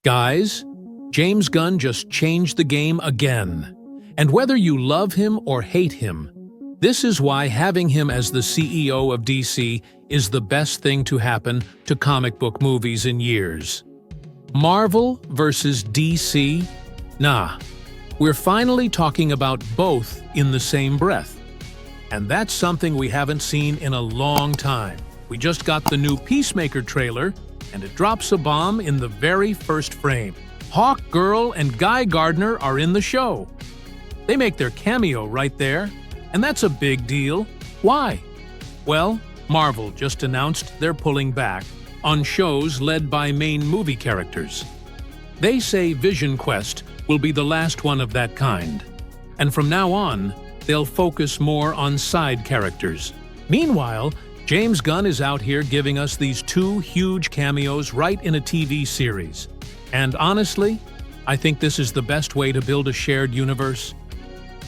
Guys, James Gunn just changed the game again. And whether you love him or hate him, this is why having him as the CEO of DC is the best thing to happen to comic book movies in years. Marvel versus DC? Nah. We're finally talking about both in the same breath. And that's something we haven't seen in a long time. We just got the new Peacemaker trailer, and it drops a bomb in the very first frame. Hawkgirl and Guy Gardner are in the show. They make their cameo right there, and that's a big deal. Why? Well, Marvel just announced they're pulling back on shows led by main movie characters. They say Vision Quest will be the last one of that kind, and from now on, they'll focus more on side characters. Meanwhile, James Gunn is out here giving us these two huge cameos right in a TV series. And honestly, I think this is the best way to build a shared universe.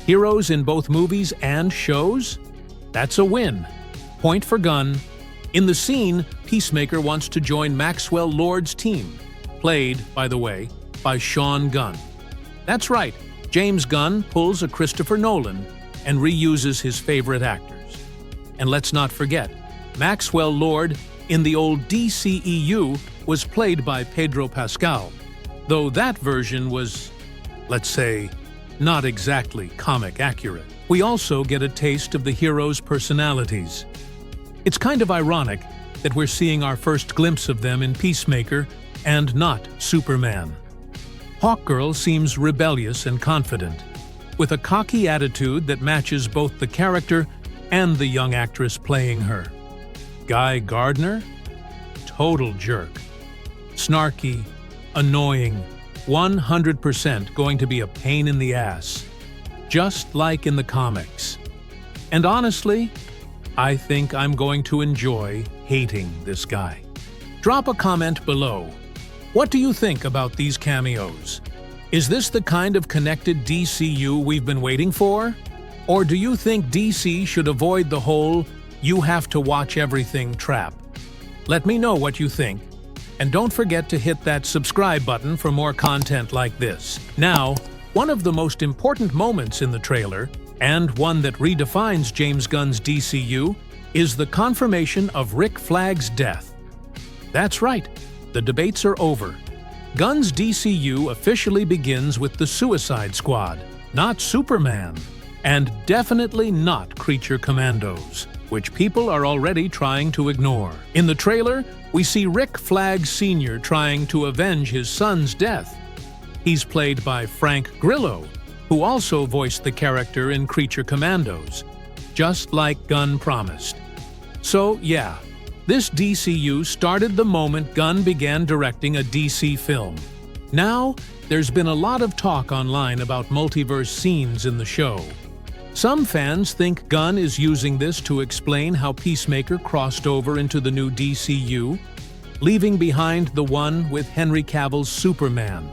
Heroes in both movies and shows? That's a win. Point for Gunn. In the scene, Peacemaker wants to join Maxwell Lord's team, played, by the way, by Sean Gunn. That's right, James Gunn pulls a Christopher Nolan and reuses his favorite actors. And let's not forget, Maxwell Lord in the old DCEU was played by Pedro Pascal, though that version was, let's say, not exactly comic accurate. We also get a taste of the heroes' personalities. It's kind of ironic that we're seeing our first glimpse of them in Peacemaker and not Superman. Hawkgirl seems rebellious and confident, with a cocky attitude that matches both the character and the young actress playing her. Guy Gardner? Total jerk. Snarky, annoying, 100% going to be a pain in the ass, just like in the comics. And honestly, I think I'm going to enjoy hating this guy. Drop a comment below. What do you think about these cameos? Is this the kind of connected DCU we've been waiting for? Or do you think DC should avoid the whole "you have to watch everything" trap? Let me know what you think. And don't forget to hit that subscribe button for more content like this. Now, one of the most important moments in the trailer, and one that redefines James Gunn's DCU, is the confirmation of Rick Flagg's death. That's right, the debates are over. Gunn's DCU officially begins with the Suicide Squad, not Superman, and definitely not Creature Commandos, which people are already trying to ignore. In the trailer, we see Rick Flag Sr. trying to avenge his son's death. He's played by Frank Grillo, who also voiced the character in Creature Commandos, just like Gunn promised. So yeah, this DCU started the moment Gunn began directing a DC film. Now, there's been a lot of talk online about multiverse scenes in the show. Some fans think Gunn is using this to explain how Peacemaker crossed over into the new DCU, leaving behind the one with Henry Cavill's Superman.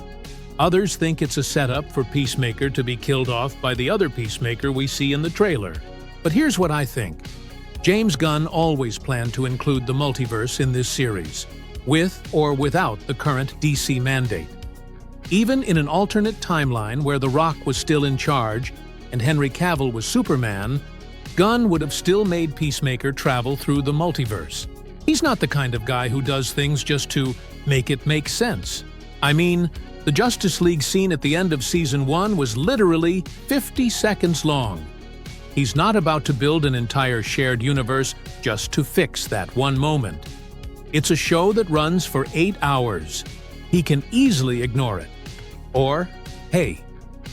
Others think it's a setup for Peacemaker to be killed off by the other Peacemaker we see in the trailer. But here's what I think. James Gunn always planned to include the multiverse in this series, with or without the current DC mandate. Even in an alternate timeline where The Rock was still in charge and Henry Cavill was Superman, Gunn would have still made Peacemaker travel through the multiverse. He's not the kind of guy who does things just to make it make sense. I mean, the Justice League scene at the end of Season 1 was literally 50 seconds long. He's not about to build an entire shared universe just to fix that one moment. It's a show that runs for 8 hours. He can easily ignore it. Or, hey,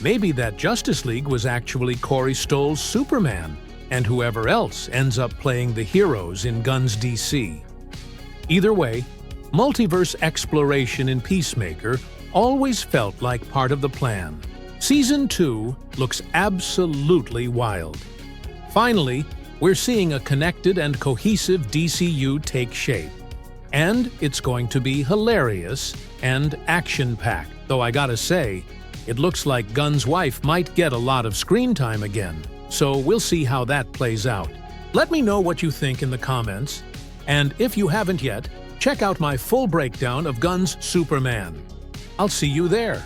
maybe that Justice League was actually Corey Stoll's Superman, and whoever else ends up playing the heroes in Gunn's DC. Either way, multiverse exploration in Peacemaker always felt like part of the plan. Season 2 looks absolutely wild. Finally, we're seeing a connected and cohesive DCU take shape. And it's going to be hilarious and action-packed, though I gotta say, it looks like Gunn's wife might get a lot of screen time again, so we'll see how that plays out. Let me know what you think in the comments, and if you haven't yet, check out my full breakdown of Gunn's Superman. I'll see you there.